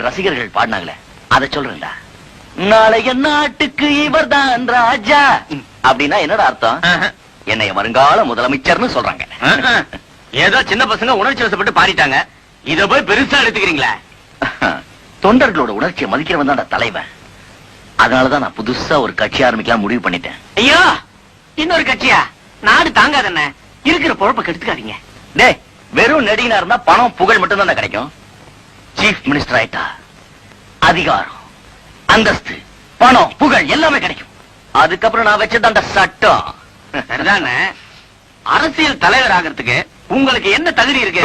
என் ரசிகர்கள் பாடினாங்களே அதை சொல்றேன்டா. நாளைய நாட்டுக்கு இவர் தான் ராஜா அப்படின்னா என்னடா அர்த்தம்? என்னை வருங்கால முதலமைச்சர்னு சொல்றாங்க. ஏதோ சின்ன பசங்க உணர்ச்சி வசப்பட்டு பாடிட்டாங்க, இத போய் பெருசா எடுத்துக்கிறீங்களா? தொண்டர்களோட உணர்ச்சியை மதிக்கிறவன் தான் தலைவன். அதனாலதான் நான் புதுசா ஒரு கட்சி ஆரம்பிக்கலாம் முடிவு பண்ணிட்டேன். ஐயோ, இன்னொரு கட்சியா? நாடு தாங்காதண்ண, இருக்கிற பொழப்ப கெடுத்துக்காதீங்க. டேய், வெறும் நடிகனா இருந்தா பணம் புகழ் மட்டும் தான் கிடைக்கும். சீஃப் மினிஸ்டர் ஆயிட்டா அதிகாரம், அந்தஸ்து, பணம், புகழ் எல்லாமே கிடைக்கும். அதுக்கப்புறம் நான் வச்சது அந்த சட்டம். சரிதானே? அரசியல் தலைவர் ஆகிறதுக்கு உங்களுக்கு என்ன தகுதி இருக்கு?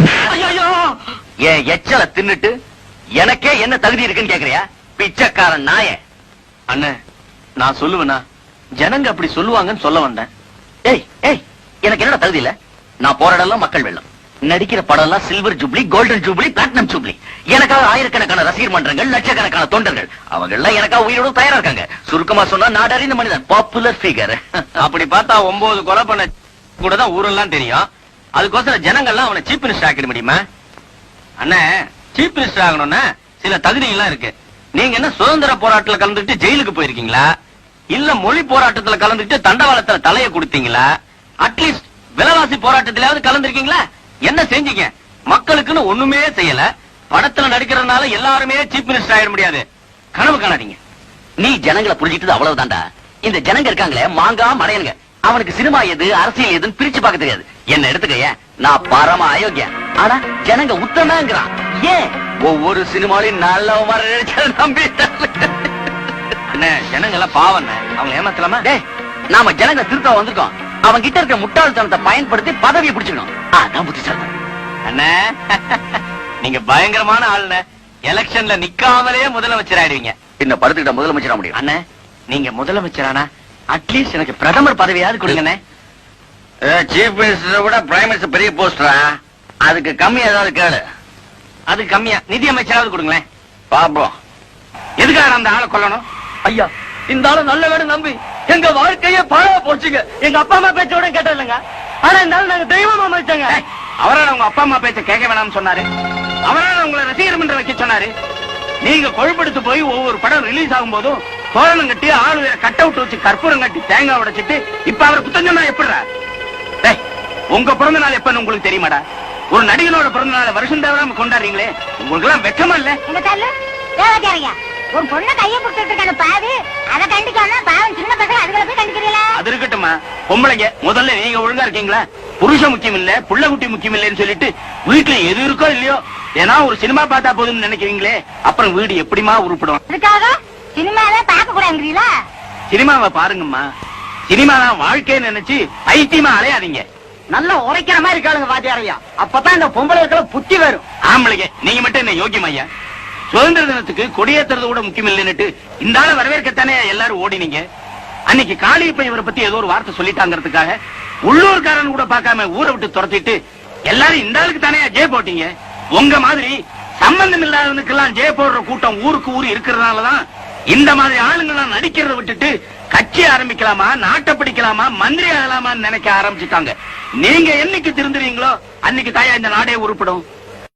என் எச்சல தின்னுட்டு எனக்கே என்ன தகுதி இருக்குன்னு கேக்குறியா? பிச்சைக்காரன் நாய. அண்ணே, நான் சொல்லுவேனா? ஜனங்க அப்படி சொல்லுவாங்கன்னு சொல்ல வந்தேன். ஏய் ஏய், எனக்கு என்னடா தகுதி இல்ல? நான் போற இடம்லாம் மக்கள் வெள்ளம். நடிக்கிற படம் எல்லாம் silver jubilee, golden jubilee, platinum jubilee. எனக்காக ஆயிரக்கணக்கான ரசிகர் மன்றங்கள், லட்சக்கணக்கான தொண்டர்கள், அவங்க எல்லாம் எனக்காக உயிரோடு தயாரா இருக்காங்க. சுருக்கமா சொன்னா நாடறிந்த மனிதன், பாப்புலர் ஃபிகர். அப்படி பார்த்தா 9 கொலை பண்ண கூட தான் ஊரெல்லாம் தெரியும். அதுக்கோசரம் ஜனங்கள்லாம் அவனை சீஃப் மினிஸ்டர் ஆக்கிட முடியுமா? அண்ணே, சீஃப் மினிஸ்டர் ஆகணும்னா சில தகுதி எல்லாம் இருக்கு. நீங்க என்ன சுதந்திர போராட்டத்துல கலந்துட்டு ஜெயிலுக்கு போயிருக்கீங்களா? இல்ல மொழி போராட்டத்துல கலந்துட்டு தண்டவாளத்துல தலையை கொடுத்தீங்களா? அட்லீஸ்ட் விலைவாசி போராட்டத்திலாவது கலந்துருக்கீங்களா? என்ன செஞ்சீங்க? மக்களுக்குன்னு ஒண்ணுமே செய்யல. படத்துல நடிக்கிறதுனால எல்லாருமே சீஃப் மினிஸ்டர் ஆயிட முடியாது. கனவு காணாதீங்க. நீ ஜனங்களை புரிஞ்சிட்டது அவ்வளவுதான்டா. இந்த ஜனங்க இருக்காங்களே மாங்கா மடையனுங்க, அவனுக்கு சினிமா எது அரசியல் எதுன்னு பிரிச்சு பார்க்க தெரியாது. என்ன எடுத்துக்கைய, நான் பரம அயோக்கிய. ஆனா ஜனங்க உத்தமங்கிறான். ஏன்? ஒவ்வொரு சினிமாலையும் நல்ல நம்பிட்டாங்க. அண்ணே, ஜனங்க எல்லாம் பாவம், அவங்க ஏமாத்தலாமா? நாம ஜனங்க திருத்த வந்திருக்கோம். அவங்க கிட்ட இருக்க முட்டாள்தனத்தை பயன்படுத்தி பதவியை பிடிச்சிக்கணும். அதான் புத்திசாலி. அண்ணே, நீங்க பயங்கரமான ஆளுண்ணே. எலெக்ஷன்ல நிக்காமலே முதலமைச்சர் ஆயிடுவீங்க. என்ன படுத்துக்கிட்ட முதலமைச்சரா முடியும்? அண்ணே, நீங்க முதலமைச்சரானா அட்லீஸ்ட் எனக்கு பிரதமர் பதவியாவது கொடுங்கண்ணே. சீஃப் மினிஸ்டரை விட பிரைம் மினிஸ்டர் பெரிய போஸ்டரா? அதுக்கு கம்மி ஏதாவது கேளு. அதுக்கு கம்மியா நிதி அமைச்சராவது கொடுங்களேன். பாப்போம். எதுக்காக அந்த ஆளை கொல்லணும்? ஐயா, இந்த ஆளு நல்ல வேணும் நம்பி எங்க வாழ்க்கையே பழ போச்சுங்க. எங்க அப்பா அம்மா பேச்சோட கேட்டதில்லைங்க. ஆனா இந்த ஆளு நாங்க தெய்வமா மதிச்சாங்க. அவரால் உங்க அப்பா அம்மா பேச்ச கேட்க வேணாம்னு சொன்னாரு. அவரால் உங்களை ரசிகர் மன்றம் வைக்க சொன்னாரு. நீங்க கொழுப்படுத்து போய் ஒவ்வொரு படம் ரிலீஸ் ஆகும் போதும் தோரணம் கட்டி ஆளு கட் அவுட் வச்சு கற்பூரம் கட்டி தேங்காய் உடைச்சிட்டு இப்ப அவர் புத்தம் சொன்னா எப்படிடா? உங்க பிறந்த நாள் எப்பன்னு உங்களுக்கு தெரியுமாடா? ஒரு நடிகனோட பிறந்த நாள் வருஷம் தவிர கொண்டாடுறீங்களே, உங்களுக்கு எல்லாம் வெக்கமா இல்ல? ஒரு பொண்ணை கையை பிடிச்சிட்டு பாது அதை கண்டிக்காம பாவம் சின்ன பசங்க அதுகளை போய் கண்டிக்கிறீங்களா? அது இருக்கட்டுமா, பொம்பளைங்க முதல்ல நீங்க ஒழுங்கா இருக்கீங்களா? புருஷன் முக்கியம் இல்ல, புள்ள குட்டி முக்கியம் இல்லைன்னு சொல்லிட்டு வீட்டுல எது இருக்கோ இல்லையோ ஏன்னா ஒரு சினிமா பார்த்தா போதும்னு நினைக்கிறீங்களே, அப்புறம் வீடு எப்படிமா உருப்படும்? அதுக்காக சினிமாவே பார்க்க கூடாதுங்கிறீங்களா? சினிமாவை பாருங்கம்மா. சினிமா தான் வாழ்க்கைன்னு நினைச்சு ஐத்தியமா அலையாதீங்க. நல்லா உரைக்கிற மாதிரி இருக்காளுங்க வாத்தியாரையா. அப்பதான் இந்த பொம்பளை புத்தி வரும். ஆம்பளைங்க நீங்க மட்டும் என்ன யோகியம் ஐயா? சுதந்திர தினத்துக்கு கொடியேற்றுறது கூட முக்கியம் இல்லைன்னுட்டு இந்த ஆளை வரவேற்கத்தானே எல்லாரும் ஓடினீங்க. அன்னைக்கு காளியப்ப இவரை பத்தி ஏதோ ஒரு வார்த்தை சொல்லிட்டாங்கிறதுக்காக உள்ளூர்காரன் கூட பார்க்காம ஊரை விட்டு துரத்திட்டு எல்லாரும் இந்த ஆளுக்கு தானே ஜெய போட்டீங்க. உங்க மாதிரி சம்பந்தம் இல்லாதவனுக்கெல்லாம் ஜெய போடுற கூட்டம் ஊருக்கு ஊரு இருக்கிறதுனாலதான் இந்த மாதிரி ஆளுங்கெல்லாம் நடிக்கிறத விட்டுட்டு கட்சி ஆரம்பிக்கலாமா, நாட்டை பிடிக்கலாமா, மந்திரி ஆகலாமான்னு நினைக்க ஆரம்பிச்சுட்டாங்க. நீங்க என்னைக்கு திருந்துறீங்களோ அன்னைக்கு தாயா இந்த நாடே உருப்படும்.